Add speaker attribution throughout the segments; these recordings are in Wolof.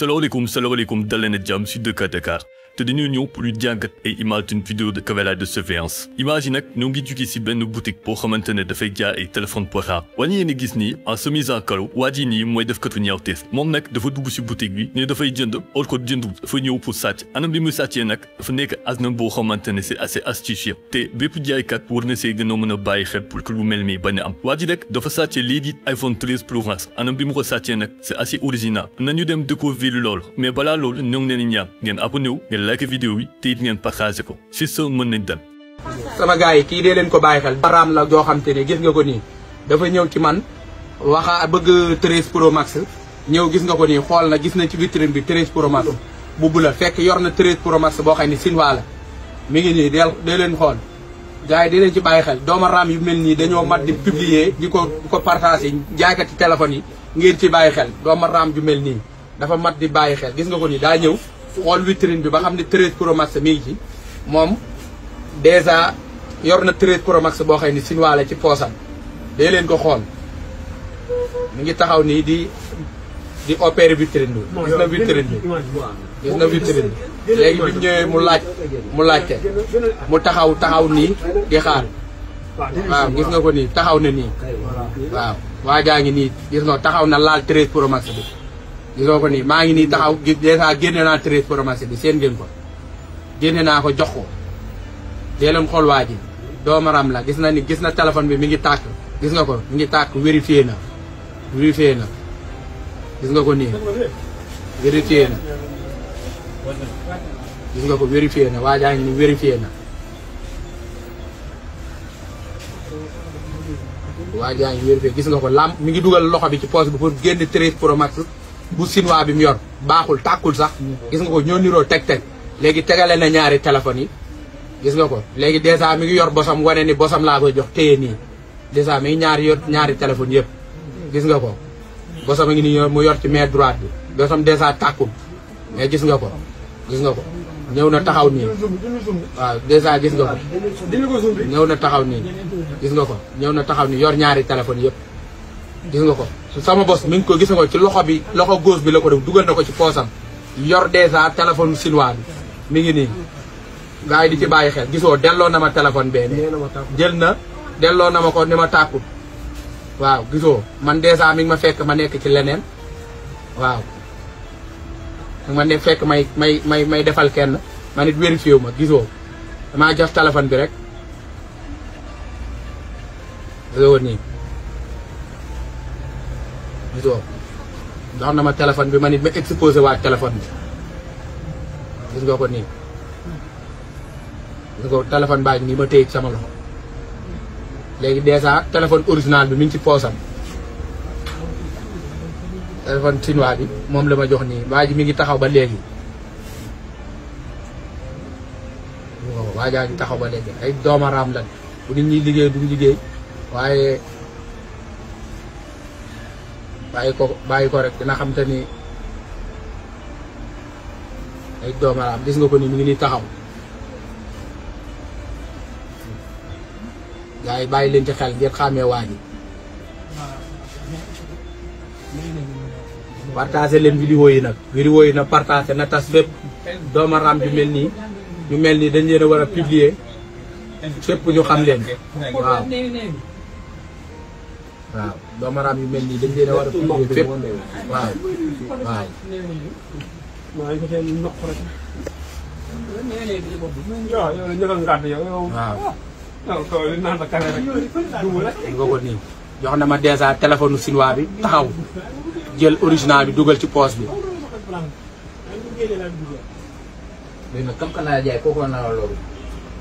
Speaker 1: salaamaaleykum dal leen ak jàmm si Dëkk Dakar te dañoo ñëw pour ñu jàngat ay image une vidéo de caméra de surveillance image yi nag ñoo ngi jóge si benn boutique boo xamante ne dafay jaay ay téléphone portable wàññi yéen a gis nii en chemise en carreau waa ji nii mooy def katu ñaawteef moom nag dafa dugg si boutique bi ne dafay jënd or ko jëndul dafa ñëw pour sàcc anam bi muy sàccee nag dafa nekk anam boo xamante ne c'est assez astucieux te bépp jaaykat war na see gën a mën a bàyyi xel pour que lu mel nii bañ a am waa ji nag dafa sàccee lii di iPhone 13 Pro Max anam bi mu ko sàccee nag c'est assez original nañu dem découvrir loolu mais balaa loolu ñoo ngi leen di ñaan ngeen abonné wu ngeen like vidéo bi te it ngeen partagé ko si sa mën nañ dem.
Speaker 2: sama gars yi kii dee leen ko bàyyi xel. raam la joo xam te ne gis nga ko nii dafa ñëw ci man waxa bëgg 13 Pro Max ñëw gis nga ko nii xool na gis nañ ci vitrine bi 13 Pro Max bu bula fekk yor na 13 Pro Max boo xam ne Sinwaa la mi ngi nii dee leen xool gars yi di leen ci bàyyi xel dooma raam yu mel nii dañoo mat di publier di ko partagé jaaykati téléphone yi ngeen ci bàyyi xel dooma raam ju mel nii dafa mat di bàyyi xel gis nga ko nii daa ñëw xool vitrine bi ba xam ne 13 Pro Max mi ngi ci moom dèjà yor na 13 Pro Max boo xam ne Sinwaa la ci poosam dee leen ko xool mi ngi taxaw nii di opérer vitrine bi gis na vitrine bi gis na vitrine bi léegi bi mu ñëwee mu laajte mu taxaw nii di xaar waaw gis nga ko nii taxaw na nii waaw waa jaa ngi nii gis nga taxaw na laal 13 Pro Max bi gis nga ko nii maa ngi nii taxaw dèjà génne naa 13 Pro Max bi seen ngeen ko génne naa ko jox ko dee leen xool waa ji doomaram la gis na téléphone bi mi ngi tàkk gis nga ko mi ngi tàkk vérifié na gis nga ko nii vérifié na gis nga ko vérifié na waa jaa ngi nii vérifié na waa jaa ngi vérifié gis nga ko lam mi ngi dugal loxo bi ci poche bi pour génn 13 Pro Max bu Sinwaa bi mu yor baaxul tàkkul sax gis nga ko ñoo niroo teg léegi tegale na ñaari téléphones yi gis nga ko léegi dèjà mi ngi yor bosam wane ni bosam laa koy jox téye nii dèjà mi ngi yor ñaari téléphones yëpp gis nga ko bosam a ngi nii mu yor ci main droite bi bosam dèjà tàkkul mais gis nga ko ñëw na taxaw nii waaw dèjà gis nga ko ñëw na taxaw nii gis nga ko ñëw na taxaw nii yor ñaari téléphones yëpp gis nga ko sama bos mi ngi ko gis nga ko ci loxo gauche bi la ko def dugal na ko ci poosam yor dèjà téléphone Sinwaa bi mi ngi nii gars yi di ci bàyyi xel gisoo delloo na ma téléphone bee jël na delloo na ma ko ni ma tàkkut waaw gisoo man dèjà mi ngi ma fekk ma nekk ci leneen waaw ma ne fekk may defal kenn ma nit vérifié wu ma gisoo damaa jox téléphone bi rek gisoo nii gisoo jox na ma téléphone bi ma nit ma exposé waat téléphone bi gis nga ko nii gis nga ko téléphone baa ngi nii ma téye ci sama loxo léegi dèjà téléphone original bi mi ngi ci poosam téléphone Sinwaa bi moom la ma jox nii waa ji mi ngi taxaw ba léegi waa jaa ngi taxaw ba léegi ay doomaraam lan bu nit ñi liggéey duñ liggéey waaye bàyyi ko rek dina xam te ni ay doomaraam gis nga ko ni mi ngi nii taxaw gars yi bàyyi leen ci xel ngeen xàmmee waa ji partagé leen vidéo yi nag partagé na tas fépp doomaraam ju mel nii dañ leen a war a publier fépp ñu xam leen waaw doomaraam yu mel nii dañ leen a war a publier fépp waaw nga ko nii jox na ma dèjà téléphone Sinwaa bi taxaw jël original bi dugal ci poche bi. léegi nag kam ka laa jaay kooku na la loolu.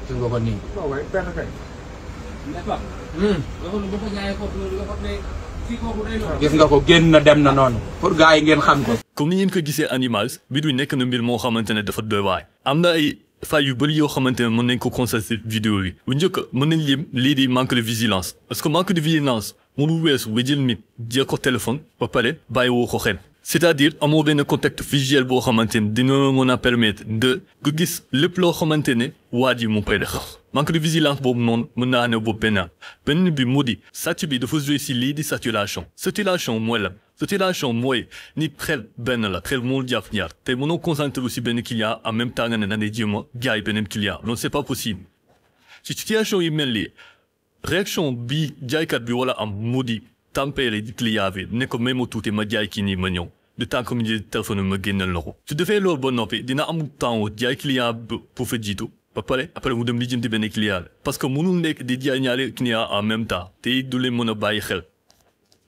Speaker 2: gis nga ko nii. gis nga ko génn na dem na noonu. pour gars yi ngeen xam ko.
Speaker 1: comme ni ngeen ko gisee en image vidéo nekk na mbir moo xamante ne dafa doy waay am na ay fay yu bëri yoo xamante ne mën nañ ko constater vidéo yi bu njëkk mën nañ lim lii di manque de vigilance parce que manque de vigilance mënu weesu nga jël nit jël ko téléphone ba pare bàyyi woo ko xel c'est-à-dire amoo benn contact visuel boo xamante ne dina mën a permettre de nga gis lépp loo xamante ne waa ji mu koy def manque de vigilance boobu noonu mën naa ne boobu benn bi mu di sàcc bi dafa joué si lii di saturation mooy la situation mooy ni xel benn la xel moo jàpp ñaar te mënoo concentré aussi benn client en même temps nga ne na ne jéem a jaay beneen client loolu c'est pas possible ci situation yi mel nii réaction bi jaaykat bi wala am mu di tempéré di client bi ne ko may ma tuuti ma jaay kii nii ma ñëw de temps que mu jël téléphone ma génneel na ko su defee loolu ba noppi dina am temps jaay client pour fa jiitu ba pare après mu dem lijjanti benn client parce que mënul nekk di jaay ñaari client en même temps te du leen mën a bàyyi xel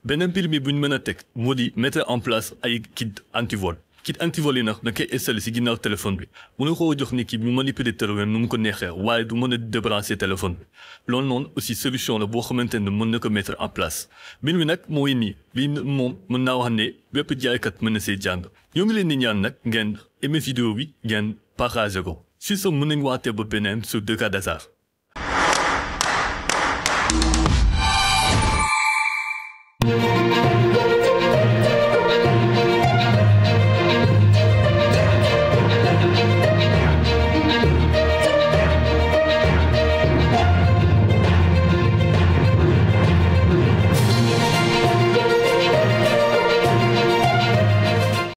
Speaker 1: beneen mbir mi bu ñu mën a teg moo di mettre en place ay kit antivol kit antivol yi nag da koy installé si ginnaaw téléphone bi mënu ko jox ni ki mu manipuler téléphone nu mu ko neexee waaye du mën a débrancher téléphone bi loolu noonu aussi solution la boo xamante ne mën na ko mettre en place mbir mi nag mooy nii lii moom mën naa wax ne bépp jaaykat mën na see jàng ñoo ngi leen di ñaan nag ngeen aimé vidéo bi ngeen partagé ko si sa mën nañ waatee ba beneen sur 2K Dakar